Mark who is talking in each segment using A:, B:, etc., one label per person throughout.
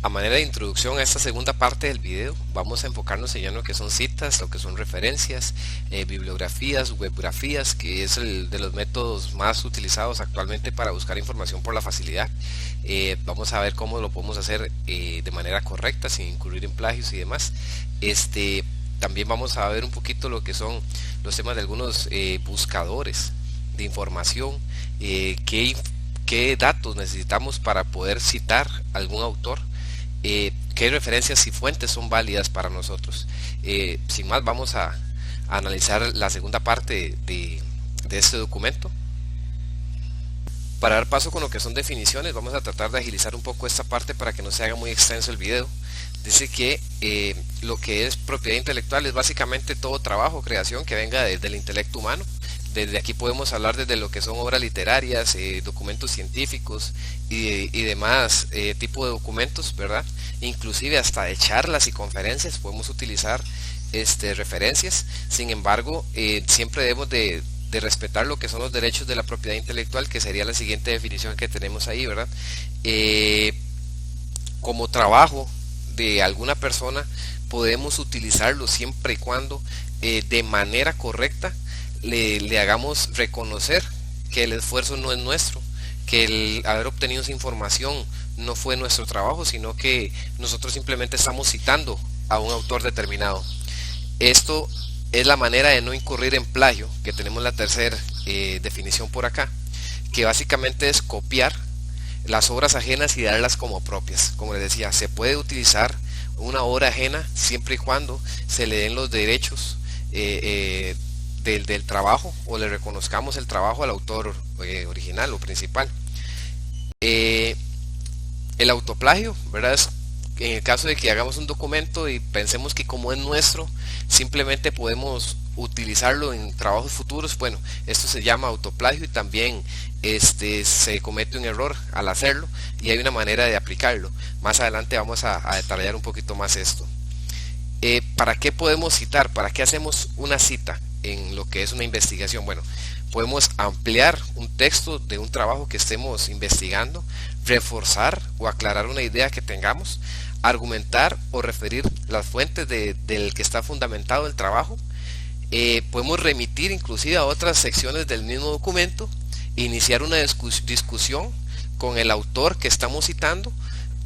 A: A manera de introducción a esta segunda parte del video, vamos a enfocarnos en ya lo que son citas, lo que son referencias, bibliografías, webgrafías, que es el de los métodos más utilizados actualmente para buscar información por la facilidad. Vamos a ver cómo lo podemos hacer de manera correcta, sin incurrir en plagios y demás. También vamos a ver un poquito lo que son los temas de algunos buscadores de información, qué datos necesitamos para poder citar algún autor, qué referencias y fuentes son válidas para nosotros. Sin más, vamos a analizar la segunda parte de este documento. Para dar paso con lo que son definiciones, vamos a tratar de agilizar un poco esta parte para que no se haga muy extenso el video. Dice que lo que es propiedad intelectual es básicamente todo trabajo, creación que venga desde el intelecto humano. Desde aquí podemos hablar desde lo que son obras literarias, documentos científicos y demás tipo de documentos, ¿verdad? Inclusive hasta de charlas y conferencias podemos utilizar referencias. Sin embargo, siempre debemos de respetar lo que son los derechos de la propiedad intelectual, que sería la siguiente definición que tenemos ahí, ¿verdad? Como trabajo de alguna persona podemos utilizarlo siempre y cuando de manera correcta le hagamos reconocer que el esfuerzo no es nuestro, que el haber obtenido esa información no fue nuestro trabajo, sino que nosotros simplemente estamos citando a un autor determinado. Esto es la manera de no incurrir en plagio, que tenemos la tercera definición por acá, que básicamente es copiar las obras ajenas y darlas como propias. Como les decía, se puede utilizar una obra ajena siempre y cuando se le den los derechos del trabajo, o le reconozcamos el trabajo al autor original o principal. El autoplagio, ¿verdad? Es en el caso de que hagamos un documento y pensemos que como es nuestro, simplemente podemos utilizarlo en trabajos futuros. Bueno, esto se llama autoplagio, y también se comete un error al hacerlo, y hay una manera de aplicarlo. Más adelante vamos a detallar un poquito más esto. ¿Para qué podemos citar? ¿Para qué hacemos una cita en lo que es una investigación? Bueno, podemos ampliar un texto de un trabajo que estemos investigando, reforzar o aclarar una idea que tengamos, argumentar o referir las fuentes del que está fundamentado el trabajo. Podemos remitir inclusive a otras secciones del mismo documento, iniciar una discusión con el autor que estamos citando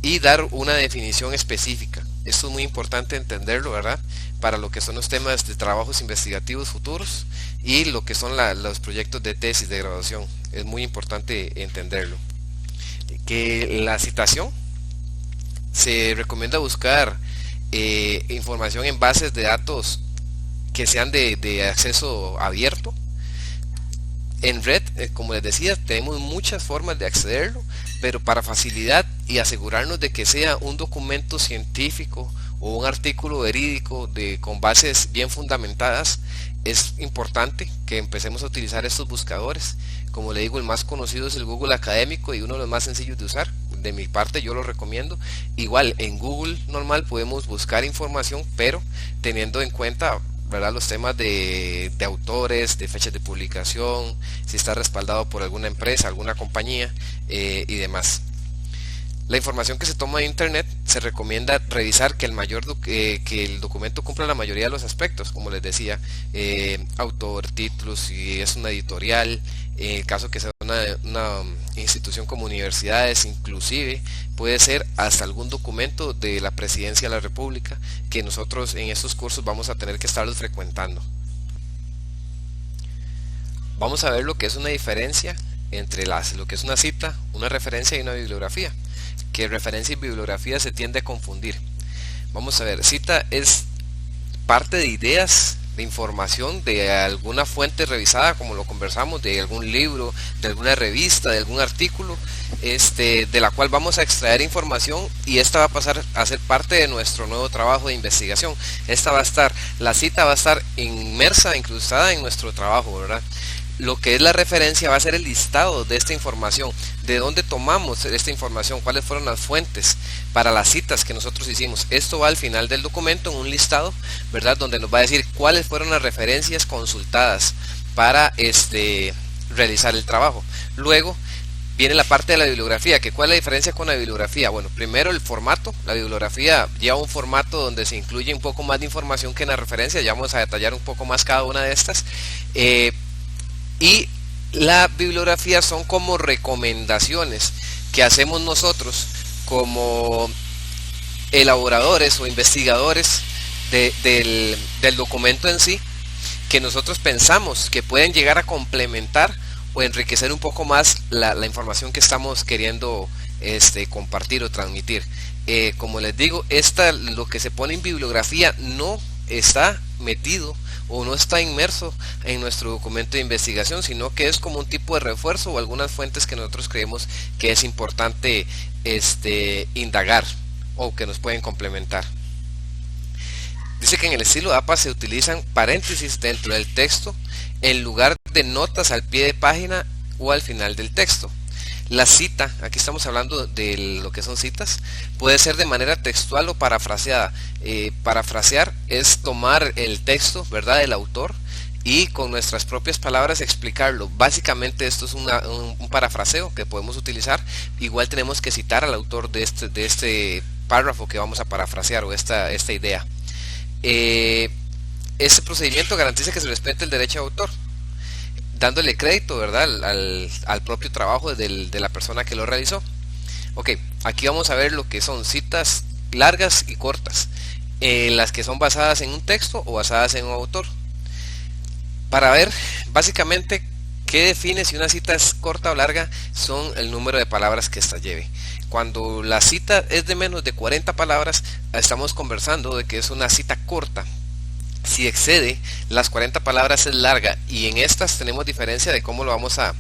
A: y dar una definición específica. Esto es muy importante entenderlo, ¿verdad? Para lo que son los temas de trabajos investigativos futuros y lo que son los proyectos de tesis de graduación. Es muy importante entenderlo. Que la citación se recomienda buscar información en bases de datos que sean de acceso abierto. En red, como les decía, tenemos muchas formas de accederlo, pero para facilidad y asegurarnos de que sea un documento científico o un artículo verídico con bases bien fundamentadas, es importante que empecemos a utilizar estos buscadores. Como le digo, el más conocido es el Google académico y uno de los más sencillos de usar. De mi parte yo lo recomiendo. Igual en Google normal podemos buscar información, pero teniendo en cuenta, ¿verdad?, los temas de autores, de fechas de publicación, si está respaldado por alguna empresa, alguna compañía y demás. La información que se toma de internet se recomienda revisar que que el documento cumpla la mayoría de los aspectos, como les decía, autor, títulos, si es una editorial, en el caso que sea una institución como universidades, inclusive puede ser hasta algún documento de la Presidencia de la República, que nosotros en estos cursos vamos a tener que estarlos frecuentando. Vamos a ver lo que es una diferencia entre lo que es una cita, una referencia y una bibliografía, que referencia y bibliografía se tiende a confundir. Vamos a ver, cita es parte de ideas, de información de alguna fuente revisada, como lo conversamos, de algún libro, de alguna revista, de algún artículo, de la cual vamos a extraer información, y esta va a pasar a ser parte de nuestro nuevo trabajo de investigación. La cita va a estar inmersa, incrustada en nuestro trabajo, ¿verdad? Lo que es la referencia va a ser el listado de esta información, de dónde tomamos esta información, cuáles fueron las fuentes para las citas que nosotros hicimos. Esto va al final del documento en un listado, ¿verdad?, donde nos va a decir cuáles fueron las referencias consultadas para realizar el trabajo. Luego, viene la parte de la bibliografía. ¿Cuál es la diferencia con la bibliografía? Bueno, primero el formato. La bibliografía lleva un formato donde se incluye un poco más de información que en la referencia. Ya vamos a detallar un poco más cada una de estas. Y la bibliografía son como recomendaciones que hacemos nosotros como elaboradores o investigadores del documento en sí, que nosotros pensamos que pueden llegar a complementar o enriquecer un poco más la información que estamos queriendo compartir o transmitir. Como les digo, lo que se pone en bibliografía no está metido o no está inmerso en nuestro documento de investigación, sino que es como un tipo de refuerzo o algunas fuentes que nosotros creemos que es importante indagar o que nos pueden complementar. Dice que en el estilo APA se utilizan paréntesis dentro del texto en lugar de notas al pie de página o al final del texto. La cita, aquí estamos hablando de lo que son citas, puede ser de manera textual o parafraseada. Parafrasear es tomar el texto, ¿verdad?, del autor y con nuestras propias palabras explicarlo. Básicamente esto es un parafraseo que podemos utilizar. Igual tenemos que citar al autor de este párrafo que vamos a parafrasear o esta idea. Este procedimiento garantiza que se respete el derecho de autor, dándole crédito, ¿verdad?, al propio trabajo de la persona que lo realizó. Ok, aquí vamos a ver lo que son citas largas y cortas, las que son basadas en un texto o basadas en un autor. Para ver básicamente qué define si una cita es corta o larga, son el número de palabras que ésta lleve. Cuando la cita es de menos de 40 palabras, estamos conversando de que es una cita corta. Si excede las 40 palabras es larga, y en estas tenemos diferencia de cómo lo vamos a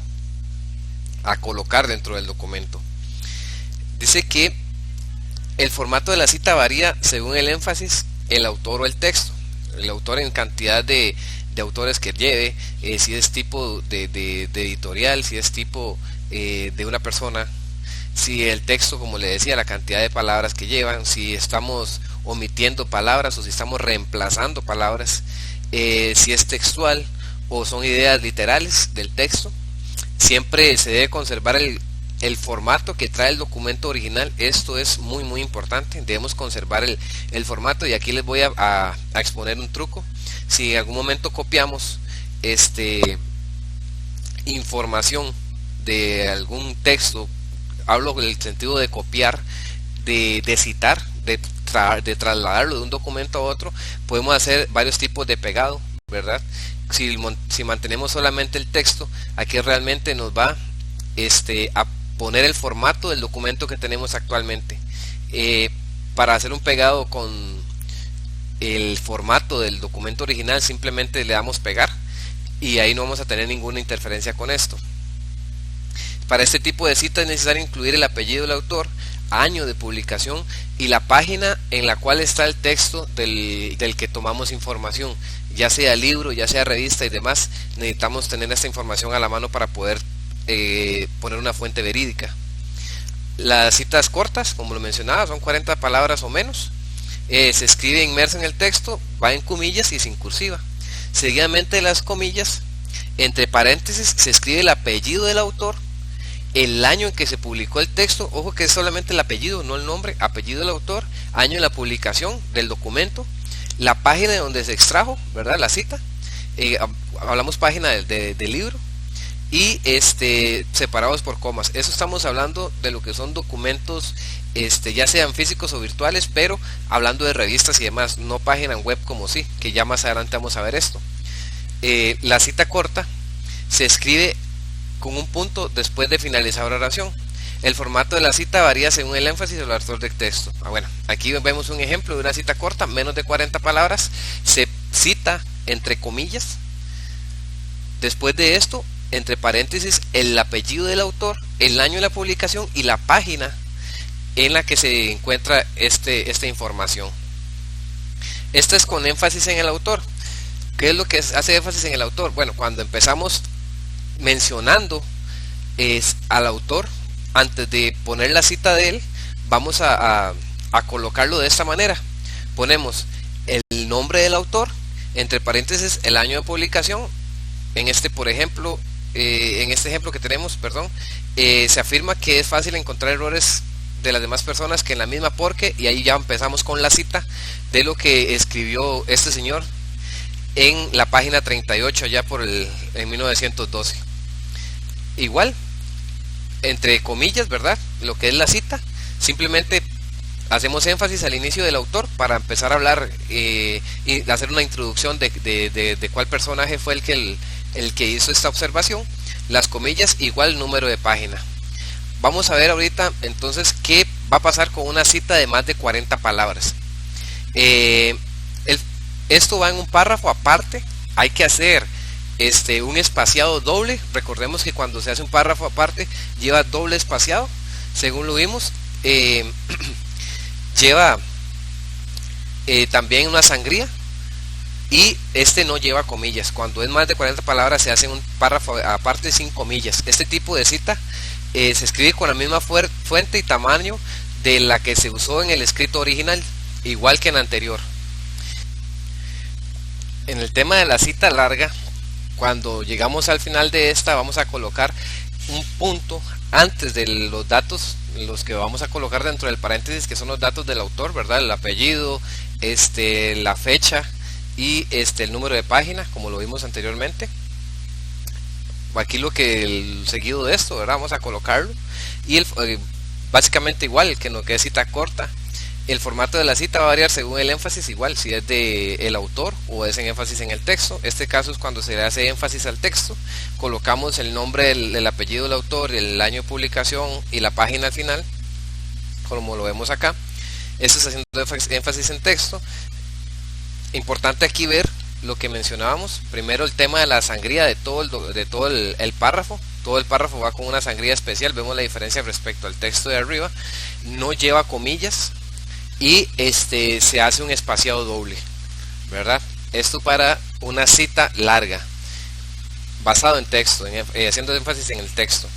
A: colocar dentro del documento. Dice que el formato de la cita varía según el énfasis, el autor o el texto. El autor en cantidad de autores que lleve, si es tipo de editorial, si es tipo de una persona, si el texto, como le decía, la cantidad de palabras que llevan, si estamos omitiendo palabras o si estamos reemplazando palabras, si es textual o son ideas literales del texto. Siempre se debe conservar el formato que trae el documento original. Esto es muy muy importante, debemos conservar el formato, y aquí les voy a exponer un truco. Si en algún momento copiamos información de algún texto, hablo en el sentido de copiar, de citar, de trasladarlo de un documento a otro, podemos hacer varios tipos de pegado, ¿verdad? Si mantenemos solamente el texto, aquí realmente nos va a poner el formato del documento que tenemos actualmente. Para hacer un pegado con el formato del documento original, simplemente le damos pegar y ahí no vamos a tener ninguna interferencia con esto. Para este tipo de cita es necesario incluir el apellido del autor, año de publicación y la página en la cual está el texto del que tomamos información, ya sea libro, ya sea revista y demás. Necesitamos tener esta información a la mano para poder poner una fuente verídica. Las citas cortas, como lo mencionaba, son 40 palabras o menos. Se escribe inmersa en el texto, va en comillas y sin cursiva. Seguidamente de las comillas, entre paréntesis, se escribe el apellido del autor, el año en que se publicó el texto. Ojo que es solamente el apellido, no el nombre. Apellido del autor, año de la publicación del documento, la página de donde se extrajo, ¿verdad?, la cita. Hablamos página del libro, y separados por comas. Eso estamos hablando de lo que son documentos, ya sean físicos o virtuales, pero hablando de revistas y demás, no página web como sí, que ya más adelante vamos a ver esto. La cita corta se escribe con un punto después de finalizar la oración. El formato de la cita varía según el énfasis del autor del texto. Bueno, aquí vemos un ejemplo de una cita corta, menos de 40 palabras. Se cita entre comillas. Después de esto, entre paréntesis, el apellido del autor, el año de la publicación y la página en la que se encuentra esta información. Esto es con énfasis en el autor. ¿Qué es lo que hace énfasis en el autor? Bueno, cuando empezamos mencionando al autor, antes de poner la cita de él, vamos a colocarlo de esta manera. Ponemos el nombre del autor, entre paréntesis el año de publicación. En por ejemplo, en este ejemplo que tenemos, perdón, se afirma que es fácil encontrar errores de las demás personas que en la misma porque, y ahí ya empezamos con la cita de lo que escribió este señor en la página 38 allá en 1912. Igual, entre comillas, ¿verdad? Lo que es la cita, simplemente hacemos énfasis al inicio del autor para empezar a hablar y hacer una introducción de cuál personaje fue el que hizo esta observación. Las comillas igual número de página. Vamos a ver ahorita entonces qué va a pasar con una cita de más de 40 palabras. Esto va en un párrafo aparte. Hay que hacer un espaciado doble. Recordemos que cuando se hace un párrafo aparte lleva doble espaciado, según lo vimos. Lleva también una sangría, y no lleva comillas. Cuando es más de 40 palabras se hace un párrafo aparte sin comillas. Este tipo de cita se escribe con la misma fuente y tamaño de la que se usó en el escrito original, igual que en el anterior. En el tema de la cita larga, cuando llegamos al final de esta, vamos a colocar un punto antes de los datos, los que vamos a colocar dentro del paréntesis, que son los datos del autor, ¿verdad? El apellido, la fecha y el número de página, como lo vimos anteriormente. Aquí el seguido de esto, ¿verdad? Vamos a colocarlo, y básicamente igual que en lo que es cita corta. El formato de la cita va a variar según el énfasis, igual si es de el autor o es en énfasis en el texto. Este caso es cuando se le hace énfasis al texto, colocamos el nombre, el apellido del autor, el año de publicación y la página al final, como lo vemos acá. Esto es haciendo énfasis en texto. Importante aquí ver lo que mencionábamos. Primero, el tema de la sangría de todo el párrafo. Todo el párrafo va con una sangría especial. Vemos la diferencia respecto al texto de arriba. No lleva comillas y se hace un espaciado doble, ¿verdad? Esto para una cita larga, basado en texto, haciendo énfasis en el texto.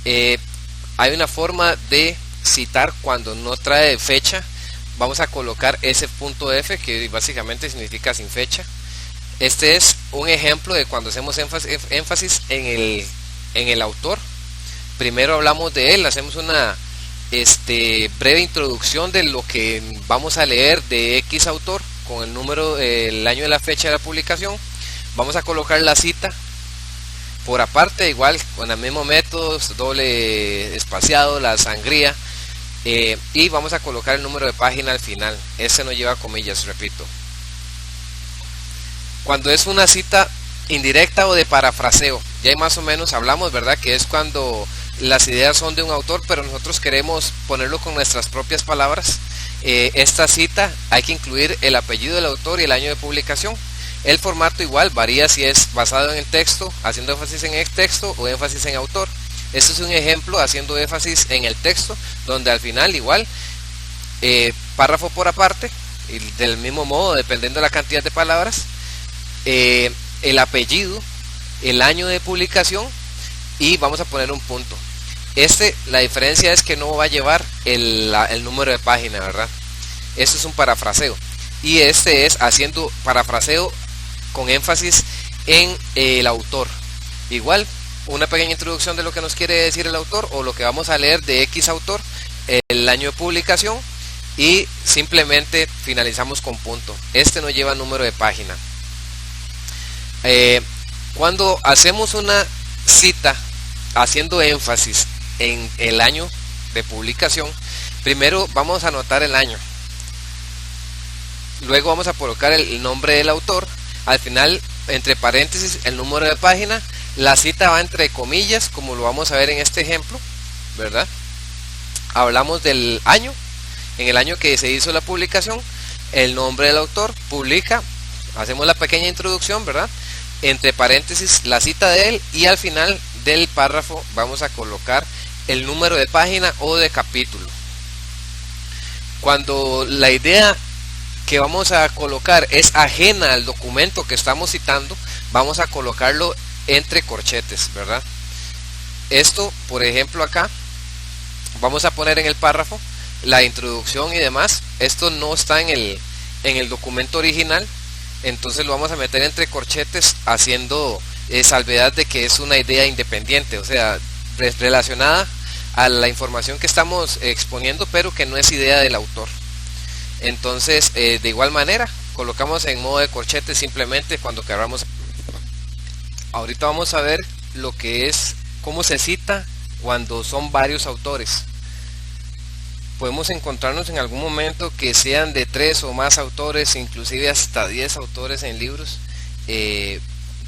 A: Hay una forma de citar cuando no trae fecha. Vamos a colocar ese punto F, que básicamente significa sin fecha. Este es un ejemplo de cuando hacemos énfasis en el autor. Primero hablamos de él, hacemos una breve introducción de lo que vamos a leer de X autor, con el número, el año y la fecha de la publicación. Vamos a colocar la cita por aparte, igual con el mismo método, doble espaciado, la sangría, y vamos a colocar el número de página al final. Ese no lleva comillas, repito. Cuando es una cita indirecta o de parafraseo, ya más o menos hablamos, ¿verdad? Que es cuando las ideas son de un autor, pero nosotros queremos ponerlo con nuestras propias palabras. Esta cita hay que incluir el apellido del autor y el año de publicación. El formato igual varía si es basado en el texto, haciendo énfasis en el texto, o énfasis en autor. Este es un ejemplo haciendo énfasis en el texto, donde al final igual párrafo por aparte, y del mismo modo dependiendo de la cantidad de palabras, el apellido, el año de publicación, y vamos a poner un punto. La diferencia es que no va a llevar el número de página, ¿verdad? Esto es un parafraseo, y este es haciendo parafraseo con énfasis en el autor. Igual, una pequeña introducción de lo que nos quiere decir el autor, o lo que vamos a leer de X autor, el año de publicación, y simplemente finalizamos con punto. No lleva número de página. Cuando hacemos una cita haciendo énfasis en el año de publicación, primero vamos a anotar el año, luego vamos a colocar el nombre del autor, al final entre paréntesis el número de página. La cita va entre comillas, como lo vamos a ver en este ejemplo, ¿verdad? Hablamos del año, en el año que se hizo la publicación, el nombre del autor, publica, hacemos la pequeña introducción, ¿verdad? Entre paréntesis la cita de él, y al final del párrafo vamos a colocar el número de página o de capítulo. Cuando la idea que vamos a colocar es ajena al documento que estamos citando, vamos a colocarlo entre corchetes, ¿verdad? Esto, por ejemplo, acá vamos a poner en el párrafo la introducción y demás. Esto no está en el documento original, entonces lo vamos a meter entre corchetes haciendo salvedad de que es una idea independiente, o sea, relacionada a la información que estamos exponiendo, pero que no es idea del autor. Entonces, de igual manera, colocamos en modo de corchete simplemente cuando queramos. Ahorita vamos a ver lo que es cómo se cita cuando son varios autores. Podemos encontrarnos en algún momento que sean de 3 o más autores, inclusive hasta 10 autores en libros,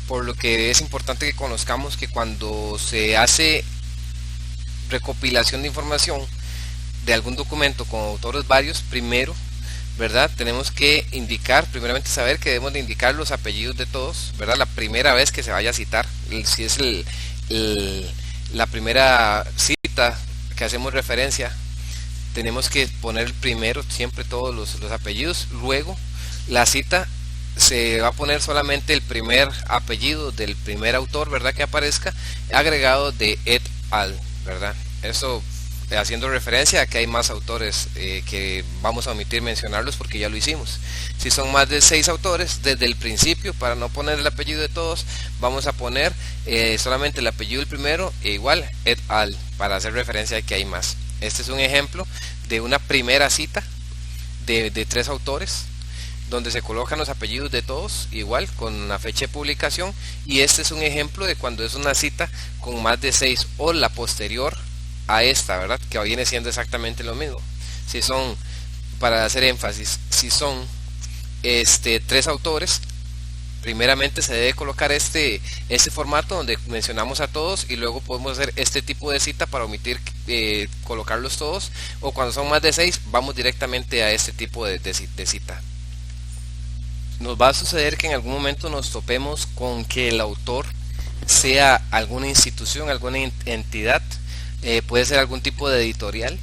A: por lo que es importante que conozcamos que cuando se hace recopilación de información de algún documento con autores varios, primero, ¿verdad? Tenemos que indicar, primeramente saber que debemos de indicar los apellidos de todos, ¿verdad? La primera vez que se vaya a citar, si es la primera cita que hacemos referencia, tenemos que poner primero siempre todos los apellidos. Luego la cita se va a poner solamente el primer apellido del primer autor, ¿verdad? Que aparezca agregado de et al, ¿verdad? Eso haciendo referencia a que hay más autores que vamos a omitir mencionarlos porque ya lo hicimos. Si son más de 6 autores, desde el principio, para no poner el apellido de todos, vamos a poner solamente el apellido del primero e igual et al, para hacer referencia a que hay más. Este es un ejemplo de una primera cita de 3 autores, donde se colocan los apellidos de todos, igual, con la fecha de publicación, y este es un ejemplo de cuando es una cita con más de 6 o la posterior a esta, ¿verdad? Que viene siendo exactamente lo mismo. Si son, para hacer énfasis, si son 3 autores, primeramente se debe colocar este formato donde mencionamos a todos y luego podemos hacer este tipo de cita para omitir colocarlos todos, o cuando son más de 6 vamos directamente a este tipo de cita. Nos va a suceder que en algún momento nos topemos con que el autor sea alguna institución, alguna entidad, puede ser algún tipo de editorial,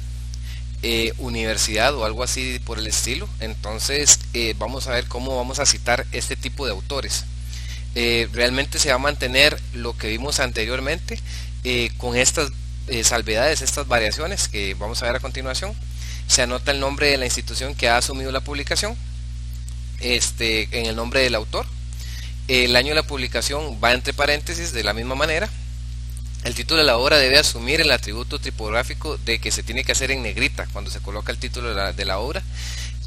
A: universidad o algo así por el estilo. Entonces vamos a ver cómo vamos a citar este tipo de autores. Realmente se va a mantener lo que vimos anteriormente, con estas salvedades, estas variaciones que vamos a ver a continuación. Se anota el nombre de la institución que ha asumido la publicación, en el nombre del autor. El año de la publicación va entre paréntesis de la misma manera. El título de la obra debe asumir el atributo tipográfico de que se tiene que hacer en negrita cuando se coloca el título de la obra.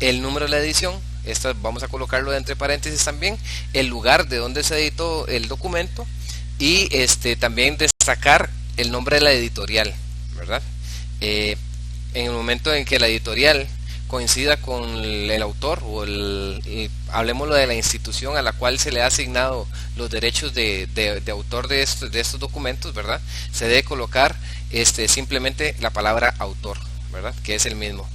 A: El número de la edición, vamos a colocarlo entre paréntesis también. El lugar de donde se editó el documento y también destacar el nombre de la editorial, ¿verdad? En el momento en que la editorial coincida con el autor o hablemoslo de la institución a la cual se le ha asignado los derechos de autor de estos documentos, ¿verdad? Se debe colocar simplemente la palabra autor, ¿verdad? Que es el mismo,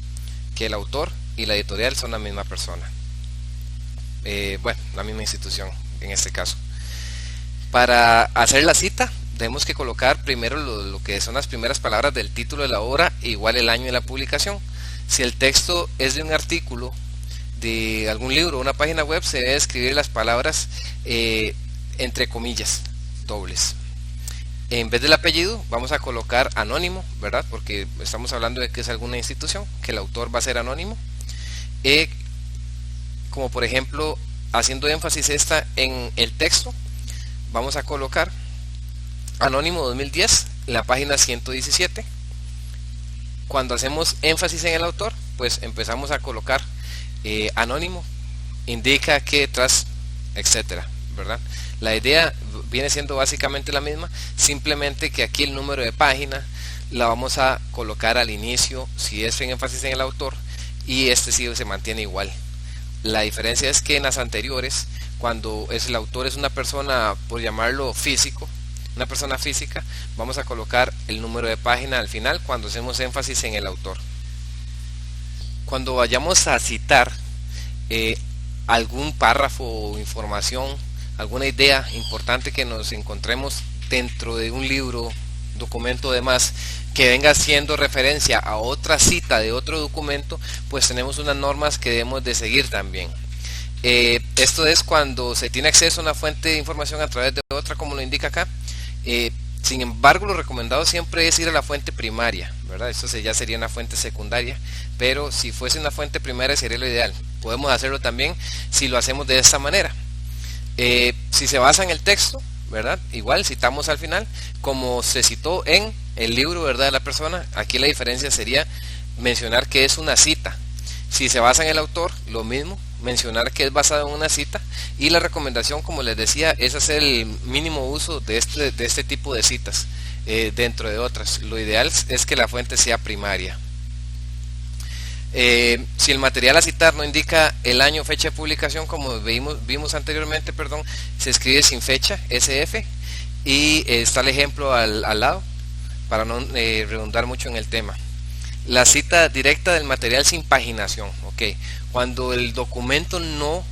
A: que el autor y la editorial son la misma persona, bueno, la misma institución en este caso. Para hacer la cita tenemos que colocar primero lo que son las primeras palabras del título de la obra, igual el año de la publicación. Si el texto es de un artículo, de algún libro o una página web, se debe escribir las palabras entre comillas dobles. En vez del apellido vamos a colocar anónimo, ¿verdad? Porque estamos hablando de que es alguna institución, que el autor va a ser anónimo. Como por ejemplo, haciendo énfasis en el texto, vamos a colocar anónimo 2010, la página 117. Cuando hacemos énfasis en el autor, pues empezamos a colocar anónimo, indica que tras, etcétera, ¿verdad? La idea viene siendo básicamente la misma, simplemente que aquí el número de página la vamos a colocar al inicio si es en énfasis en el autor, y sí se mantiene igual. La diferencia es que en las anteriores, cuando el autor es una persona, por llamarlo físico, una persona física, vamos a colocar el número de página al final cuando hacemos énfasis en el autor. Cuando vayamos a citar algún párrafo o información, alguna idea importante que nos encontremos dentro de un libro, documento, demás, que venga haciendo referencia a otra cita de otro documento, pues tenemos unas normas que debemos de seguir también. Esto es cuando se tiene acceso a una fuente de información a través de otra, como lo indica acá. Sin embargo, lo recomendado siempre es ir a la fuente primaria, ¿verdad? Esto ya sería una fuente secundaria, pero si fuese una fuente primaria sería lo ideal. Podemos hacerlo también si lo hacemos de esta manera. Si se basa en el texto, ¿verdad? Igual citamos al final, como se citó en el libro, ¿verdad?, de la persona. Aquí la diferencia sería mencionar que es una cita. Si se basa en el autor, lo mismo, mencionar que es basado en una cita. Y la recomendación, como les decía, es hacer el mínimo uso de este tipo de citas dentro de otras. Lo ideal es que la fuente sea primaria. Si el material a citar no indica el año o fecha de publicación, como vimos anteriormente, perdón, se escribe sin fecha, SF, y está el ejemplo al lado, para no redundar mucho en el tema. La cita directa del material sin paginación, ok. Cuando el documento no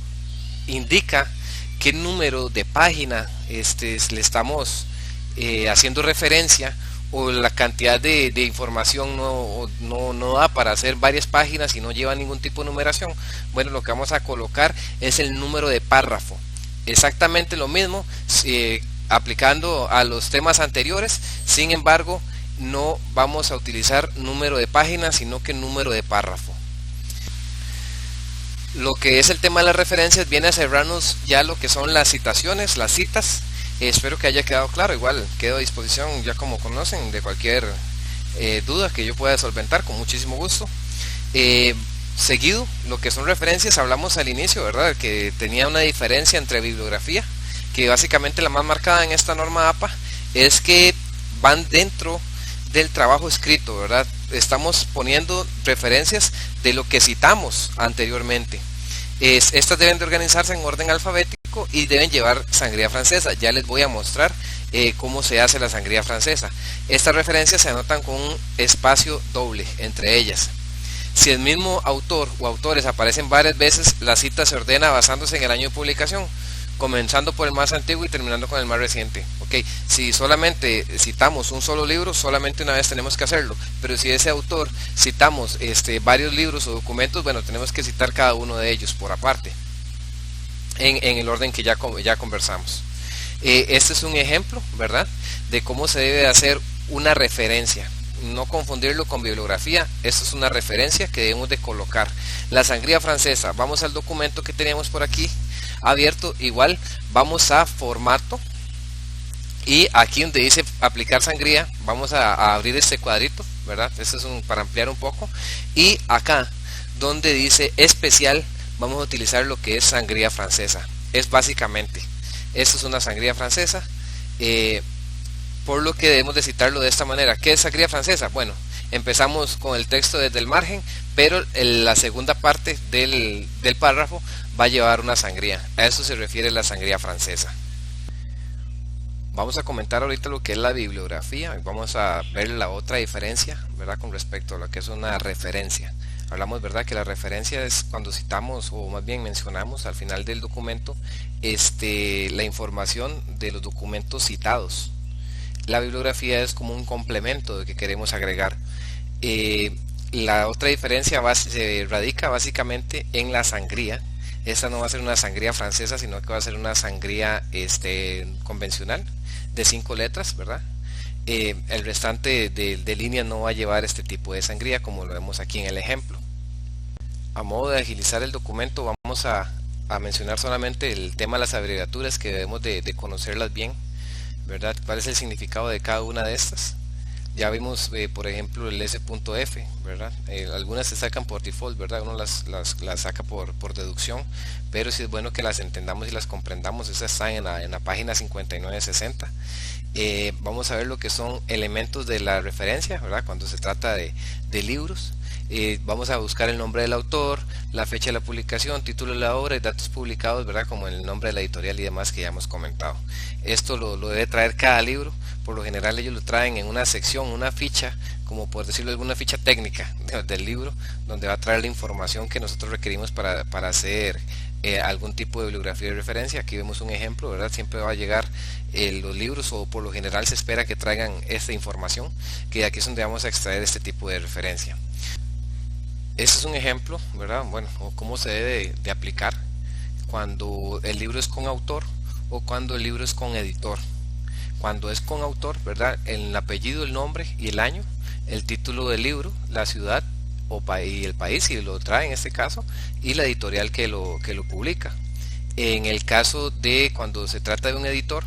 A: indica qué número de página le estamos haciendo referencia, o la cantidad de información no da para hacer varias páginas y no lleva ningún tipo de numeración, bueno, lo que vamos a colocar es el número de párrafo. Exactamente lo mismo aplicando a los temas anteriores. Sin embargo, no vamos a utilizar número de páginas, sino que número de párrafo. Lo que es el tema de las referencias viene a cerrarnos ya lo que son las citaciones, las citas. Espero que haya quedado claro. Igual quedo a disposición, ya como conocen, de cualquier duda que yo pueda solventar con muchísimo gusto. Seguido, lo que son referencias, hablamos al inicio, ¿verdad?, que tenía una diferencia entre bibliografía, que básicamente la más marcada en esta norma APA es que van dentro del trabajo escrito, ¿verdad? Estamos poniendo referencias de lo que citamos anteriormente. Estas deben de organizarse en orden alfabético y deben llevar sangría francesa. Ya les voy a mostrar cómo se hace la sangría francesa. Estas referencias se anotan con un espacio doble entre ellas. Si el mismo autor o autores aparecen varias veces, la cita se ordena basándose en el año de publicación, comenzando por el más antiguo y terminando con el más reciente. Okay. Si solamente citamos un solo libro, solamente una vez tenemos que hacerlo, pero si ese autor citamos varios libros o documentos, bueno, tenemos que citar cada uno de ellos por aparte, en el orden que ya conversamos. Este es un ejemplo, ¿verdad?, de cómo se debe hacer una referencia. No confundirlo con bibliografía. Esto es una referencia que debemos de colocar. La sangría francesa, vamos al documento que teníamos por aquí abierto, igual vamos a formato, y aquí donde dice aplicar sangría vamos a abrir este cuadrito, ¿verdad? Este es para ampliar un poco, y acá donde dice especial vamos a utilizar lo que es sangría francesa. Es básicamente, esto es una sangría francesa, por lo que debemos de citarlo de esta manera. ¿Qué es sangría francesa? Bueno, empezamos con el texto desde el margen, pero la segunda parte del párrafo va a llevar una sangría. A eso se refiere la sangría francesa. Vamos a comentar ahorita lo que es la bibliografía. Vamos a ver la otra diferencia, ¿verdad?, con respecto a lo que es una referencia. Hablamos, ¿verdad?, que la referencia es cuando citamos, o más bien mencionamos al final del documento la información de los documentos citados. La bibliografía es como un complemento de que queremos agregar. La otra diferencia se radica básicamente en la sangría. Esta no va a ser una sangría francesa, sino que va a ser una sangría convencional de 5 letras, ¿verdad? El restante de líneas no va a llevar este tipo de sangría, como lo vemos aquí en el ejemplo. A modo de agilizar el documento, vamos a mencionar solamente el tema de las abreviaturas, que debemos de conocerlas bien, ¿verdad? ¿Cuál es el significado de cada una de estas? Ya vimos, por ejemplo, el S.F, ¿verdad? Algunas se sacan por default, ¿verdad? Uno las saca por deducción, pero sí es bueno que las entendamos y las comprendamos. Esas están en la página 59-60. Vamos a ver lo que son elementos de la referencia, ¿verdad?, cuando se trata de libros. Vamos a buscar el nombre del autor, la fecha de la publicación, título de la obra y datos publicados, ¿verdad?, como el nombre de la editorial y demás que ya hemos comentado. Esto lo debe traer cada libro. Por lo general ellos lo traen en una sección, una ficha, como por decirlo, alguna ficha técnica del libro, donde va a traer la información que nosotros requerimos para hacer algún tipo de bibliografía de referencia. Aquí vemos un ejemplo, ¿verdad? Siempre va a llegar los libros, o por lo general se espera que traigan esta información, que de aquí es donde vamos a extraer este tipo de referencia. Este es un ejemplo, ¿verdad? Bueno, o cómo se debe de aplicar cuando el libro es con autor o cuando el libro es con editor. Cuando es con autor, ¿verdad?, el apellido, el nombre y el año, el título del libro, la ciudad y el país, si lo trae en este caso, y la editorial que lo publica. En el caso de cuando se trata de un editor,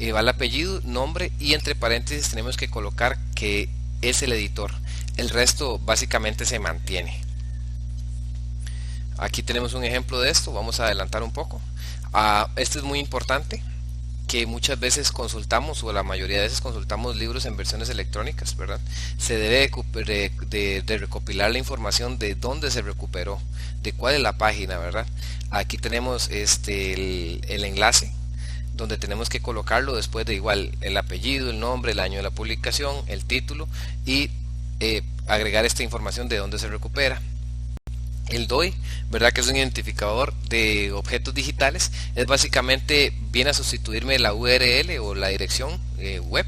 A: va el apellido, nombre y entre paréntesis tenemos que colocar que es el editor. El resto básicamente se mantiene. Aquí tenemos un ejemplo de esto, vamos a adelantar un poco. Esto es muy importante, que muchas veces consultamos, o la mayoría de veces consultamos libros en versiones electrónicas, ¿verdad? Se debe de recopilar la información de dónde se recuperó, de cuál es la página, ¿verdad? Aquí tenemos el enlace, donde tenemos que colocarlo después de igual el apellido, el nombre, el año de la publicación, el título y agregar esta información de dónde se recupera. El DOI, ¿verdad? Que es un identificador de objetos digitales, es básicamente viene a sustituirme la URL o la dirección web,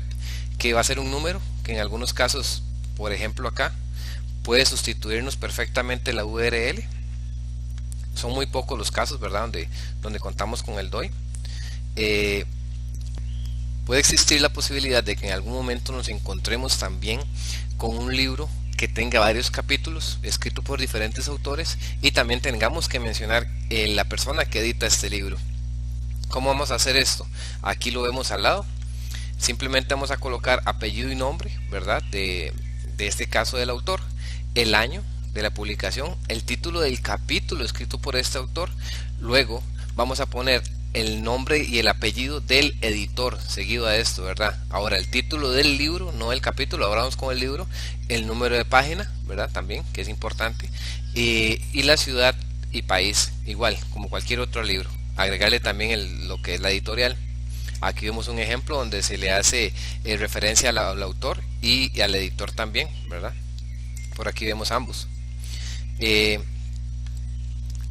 A: que va a ser un número, que en algunos casos, por ejemplo acá, puede sustituirnos perfectamente la URL. Son muy pocos los casos, ¿verdad? Donde contamos con el DOI. Puede existir la posibilidad de que en algún momento nos encontremos también con un libro que tenga varios capítulos escrito por diferentes autores y también tengamos que mencionar la persona que edita este libro. ¿Cómo vamos a hacer esto? Aquí lo vemos al lado. Simplemente vamos a colocar apellido y nombre, ¿verdad? De este caso del autor, el año de la publicación, el título del capítulo escrito por este autor. Luego vamos a poner el nombre y el apellido del editor seguido a esto, ¿verdad? Ahora el título del libro, no el capítulo, ahora vamos con el libro, el número de página, ¿verdad? También, que es importante, y la ciudad y país, igual, como cualquier otro libro. Agregarle también lo que es la editorial. Aquí vemos un ejemplo donde se le hace referencia al autor y al editor también, ¿verdad? Por aquí vemos ambos.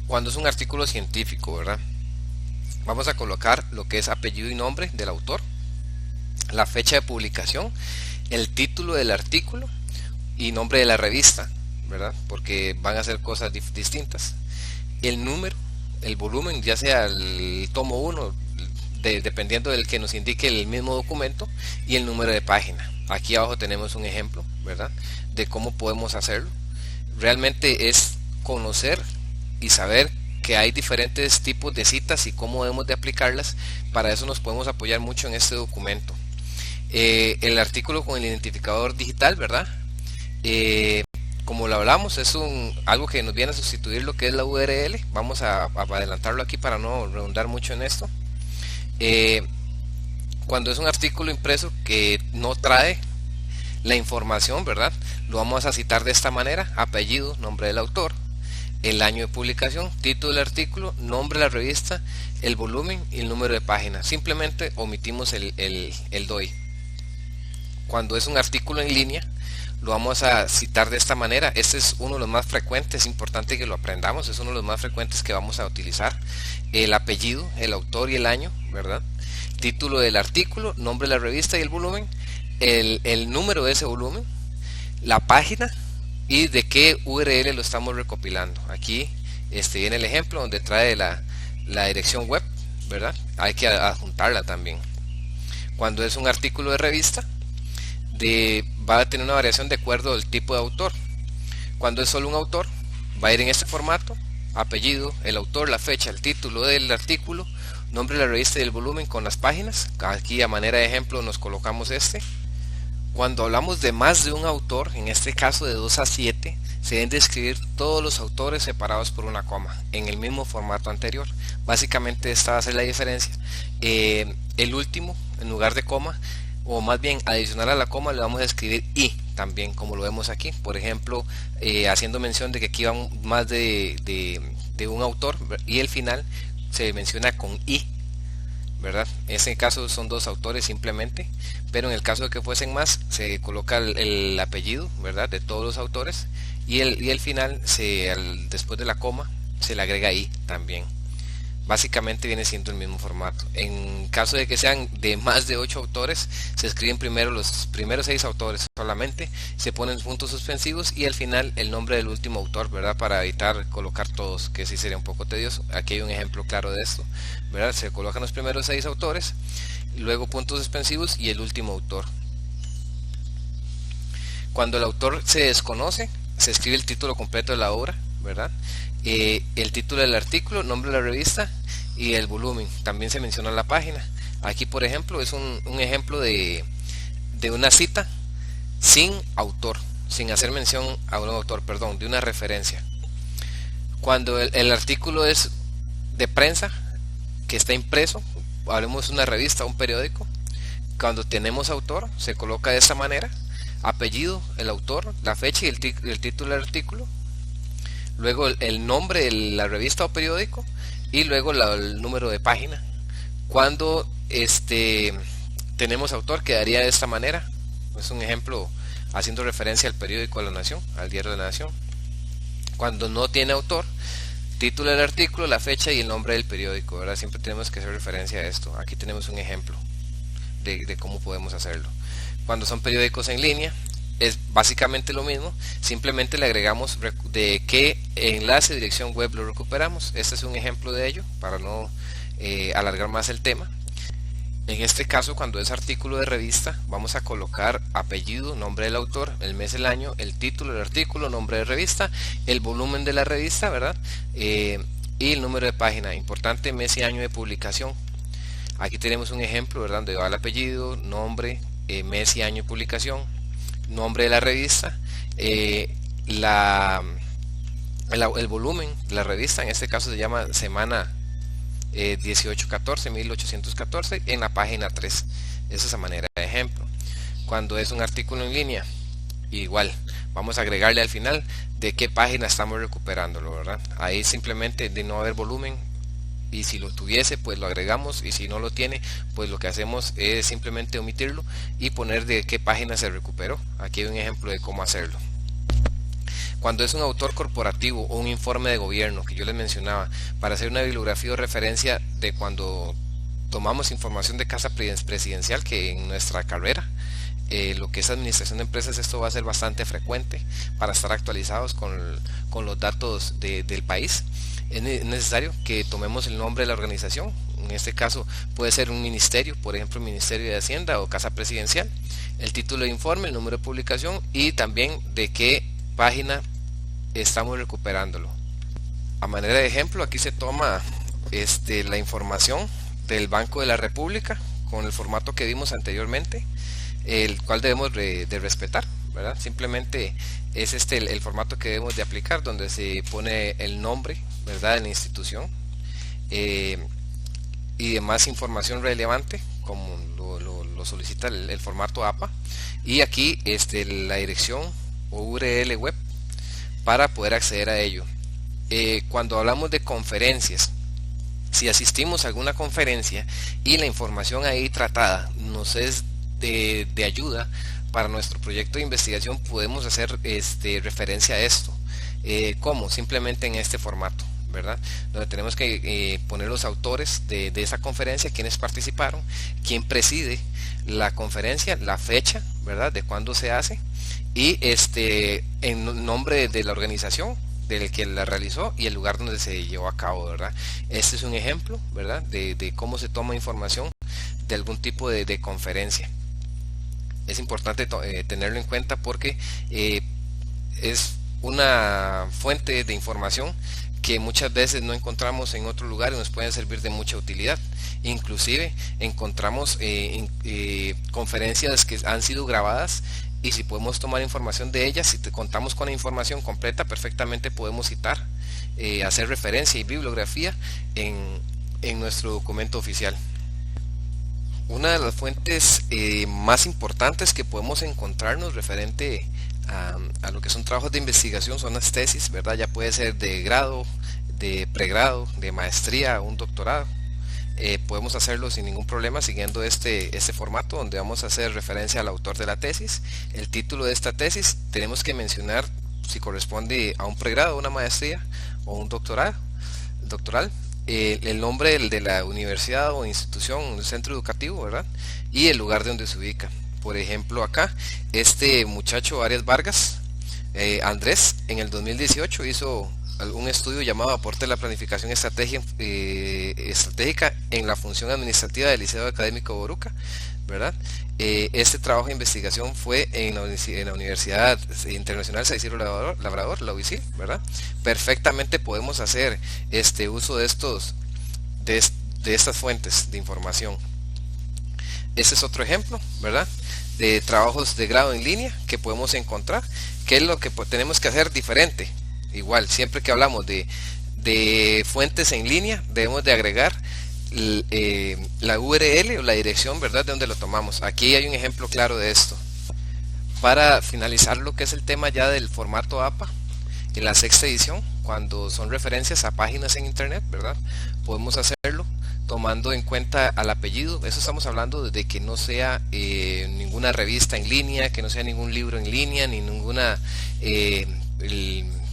A: Cuando es un artículo científico, ¿verdad? Vamos a colocar lo que es apellido y nombre del autor, la fecha de publicación, el título del artículo y nombre de la revista, ¿verdad? Porque van a ser cosas distintas. El número, el volumen, ya sea el tomo 1, dependiendo del que nos indique el mismo documento, y el número de página. Aquí abajo tenemos un ejemplo, ¿verdad? De cómo podemos hacerlo. Realmente es conocer y saber que hay diferentes tipos de citas y cómo debemos de aplicarlas. Para eso nos podemos apoyar mucho en este documento. El artículo con el identificador digital, ¿verdad? Como lo hablamos, es algo que nos viene a sustituir lo que es la URL. Vamos a adelantarlo aquí para no redundar mucho en esto. Cuando es un artículo impreso que no trae la información, ¿verdad? Lo vamos a citar de esta manera: apellido, nombre del autor, el año de publicación, título del artículo, nombre de la revista, el volumen y el número de página. Simplemente omitimos el DOI. Cuando es un artículo en línea, lo vamos a citar de esta manera. Este es uno de los más frecuentes, es importante que lo aprendamos, es uno de los más frecuentes que vamos a utilizar. El apellido, el autor y el año, ¿verdad? Título del artículo, nombre de la revista y el volumen, el número de ese volumen, la página y de qué URL lo estamos recopilando. Aquí viene el ejemplo donde trae la dirección web, ¿verdad? Hay que adjuntarla también. Cuando es un artículo de revista, va a tener una variación de acuerdo al tipo de autor. Cuando es solo un autor, va a ir en este formato: apellido, el autor, la fecha, el título del artículo, nombre de la revista y el volumen con las páginas. Aquí a manera de ejemplo nos colocamos este. Cuando hablamos de más de un autor, en este caso de 2 a 7, se deben de escribir todos los autores separados por una coma, en el mismo formato anterior. Básicamente esta va a ser la diferencia. El último, en lugar de coma, o más bien adicional a la coma, le vamos a escribir i también, como lo vemos aquí. Por ejemplo, haciendo mención de que aquí van más de un autor, y el final se menciona con i, ¿verdad? En este caso son 2 autores simplemente, pero en el caso de que fuesen más, se coloca el apellido, ¿verdad?, de todos los autores, y el final, después de la coma, se le agrega i también. Básicamente viene siendo el mismo formato. En caso de que sean de más de 8 autores, se escriben primero los primeros 6 autores solamente, se ponen puntos suspensivos y al final el nombre del último autor, ¿verdad? Para evitar colocar todos, que sí sería un poco tedioso. Aquí hay un ejemplo claro de esto, ¿verdad? Se colocan los primeros 6 autores, luego puntos suspensivos y el último autor. Cuando el autor se desconoce, se escribe el título completo de la obra, ¿verdad? El título del artículo, nombre de la revista y el volumen. También se menciona la página. Aquí, por ejemplo, es un ejemplo de una cita sin autor, sin hacer mención a un autor, perdón, de una referencia. Cuando el artículo es de prensa, que está impreso, hablemos de una revista o un periódico, cuando tenemos autor, se coloca de esta manera: apellido, el autor, la fecha y el título del artículo, luego el nombre de la revista o periódico y luego el número de página. Cuando tenemos autor, quedaría de esta manera. Es un ejemplo haciendo referencia al periódico de La Nación, al diario de La Nación. Cuando no tiene autor, título del artículo, la fecha y el nombre del periódico, ¿verdad? Siempre tenemos que hacer referencia a esto. Aquí tenemos un ejemplo de cómo podemos hacerlo. Cuando son periódicos en línea, es básicamente lo mismo, simplemente le agregamos de qué enlace, dirección web lo recuperamos. Este es un ejemplo de ello para no alargar más el tema. En este caso, cuando es artículo de revista, vamos a colocar apellido, nombre del autor, el mes, el año, el título del artículo, nombre de revista, el volumen de la revista, ¿verdad? Y el número de página, importante, mes y año de publicación. Aquí tenemos un ejemplo, ¿verdad? Donde va el apellido, nombre, mes y año de publicación, nombre de la revista, el volumen de la revista, en este caso se llama Semana 1814 en la página 3. Esa es a manera de ejemplo. Cuando es un artículo en línea, igual vamos a agregarle al final de qué página estamos recuperándolo, ¿verdad? Ahí simplemente de no haber volumen, y si lo tuviese pues lo agregamos, y si no lo tiene pues lo que hacemos es simplemente omitirlo y poner de qué página se recuperó. Aquí hay un ejemplo de cómo hacerlo. Cuando es un autor corporativo o un informe de gobierno que yo les mencionaba, para hacer una bibliografía o referencia de cuando tomamos información de casa presidencial, que en nuestra carrera, lo que es administración de empresas, esto va a ser bastante frecuente para estar actualizados con los datos del país. Es necesario que tomemos el nombre de la organización. En este caso puede ser un ministerio, por ejemplo el Ministerio de Hacienda o Casa Presidencial, el título de informe, el número de publicación y también de qué página estamos recuperándolo. A manera de ejemplo, aquí se toma la información del Banco de la República con el formato que vimos anteriormente, el cual debemos de respetar, ¿verdad? Simplemente es el formato que debemos de aplicar, donde se pone el nombre, ¿verdad?, de la institución y demás información relevante como lo solicita el formato APA, y aquí la dirección o URL web para poder acceder a ello. Cuando hablamos de conferencias, si asistimos a alguna conferencia y la información ahí tratada nos es de ayuda para nuestro proyecto de investigación, podemos hacer referencia a esto. ¿Cómo? Simplemente en este formato, ¿verdad? Donde tenemos que poner los autores de esa conferencia, quienes participaron, quién preside la conferencia, la fecha, ¿verdad?, de cuándo se hace, y en nombre de la organización del que la realizó y el lugar donde se llevó a cabo, ¿verdad? Este es un ejemplo, ¿verdad?, de cómo se toma información de algún tipo de conferencia. Es importante tenerlo en cuenta porque es una fuente de información que muchas veces no encontramos en otro lugar y nos pueden servir de mucha utilidad. Inclusive encontramos conferencias que han sido grabadas, y si podemos tomar información de ellas, si contamos con la información completa, perfectamente podemos citar, hacer referencia y bibliografía en nuestro documento oficial. Una de las fuentes más importantes que podemos encontrarnos referente a lo que son trabajos de investigación son las tesis, ¿verdad? Ya puede ser de grado, de pregrado, de maestría, un doctorado. Podemos hacerlo sin ningún problema siguiendo este formato, donde vamos a hacer referencia al autor de la tesis, el título de esta tesis, tenemos que mencionar si corresponde a un pregrado, una maestría o un doctoral, el nombre de la universidad o institución, centro educativo, ¿verdad?, y el lugar de donde se ubica. Por ejemplo, acá este muchacho Arias Vargas, Andrés, en el 2018 hizo un estudio llamado Aporte a la Planificación Estratégica en la Función Administrativa del Liceo Académico Boruca, ¿verdad? Este trabajo de investigación fue en la Universidad Internacional San Isidro Labrador, la UICIL, ¿verdad? Perfectamente podemos hacer uso de estas fuentes de información. Ese es otro ejemplo, ¿verdad? De trabajos de grado en línea que podemos encontrar. ¿Qué es lo que tenemos que hacer diferente? Igual, siempre que hablamos de fuentes en línea, debemos de agregar la URL o la dirección, ¿verdad? De donde lo tomamos. Aquí hay un ejemplo claro de esto. Para finalizar lo que es el tema ya del formato APA, en la sexta edición, cuando son referencias a páginas en internet, ¿verdad? Podemos hacerlo tomando en cuenta al apellido. Eso estamos hablando de que no sea ninguna revista en línea, que no sea ningún libro en línea, ni ninguna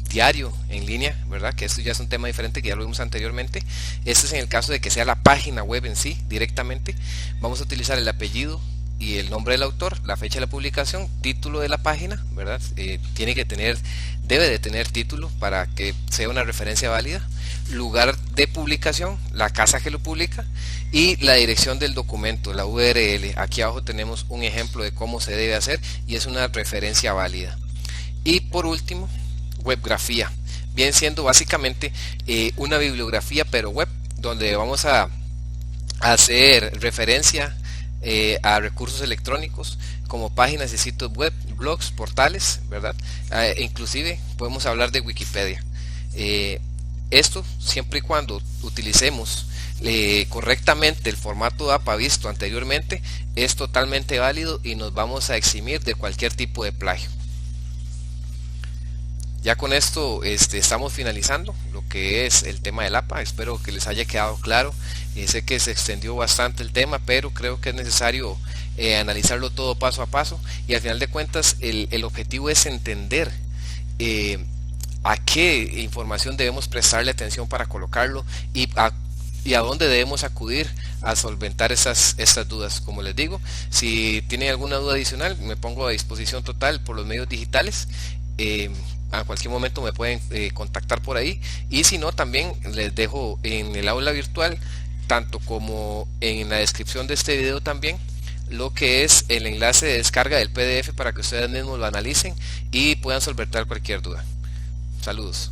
A: diario en línea, ¿verdad? Que esto ya es un tema diferente que ya lo vimos anteriormente. Este es en el caso de que sea la página web en sí directamente. Vamos a utilizar el apellido y el nombre del autor, la fecha de la publicación, título de la página, ¿verdad? Debe de tener título para que sea una referencia válida, lugar de publicación, la casa que lo publica y la dirección del documento, la URL. Aquí abajo tenemos un ejemplo de cómo se debe hacer y es una referencia válida. Y por último, webgrafía, bien siendo básicamente una bibliografía pero web, donde vamos a hacer referencia a recursos electrónicos como páginas y sitios web, blogs, portales, ¿verdad? Inclusive podemos hablar de Wikipedia. Esto siempre y cuando utilicemos correctamente el formato APA visto anteriormente, es totalmente válido y nos vamos a eximir de cualquier tipo de plagio. Ya con esto estamos finalizando lo que es el tema del APA. Espero que les haya quedado claro. Sé que se extendió bastante el tema, pero creo que es necesario analizarlo todo paso a paso. Y al final de cuentas el objetivo es entender a qué información debemos prestarle atención para colocarlo y a dónde debemos acudir a solventar estas dudas. Como les digo, si tienen alguna duda adicional, me pongo a disposición total por los medios digitales. A cualquier momento me pueden contactar por ahí, y si no, también les dejo en el aula virtual, tanto como en la descripción de este video también, lo que es el enlace de descarga del PDF para que ustedes mismos lo analicen y puedan solventar cualquier duda. Saludos.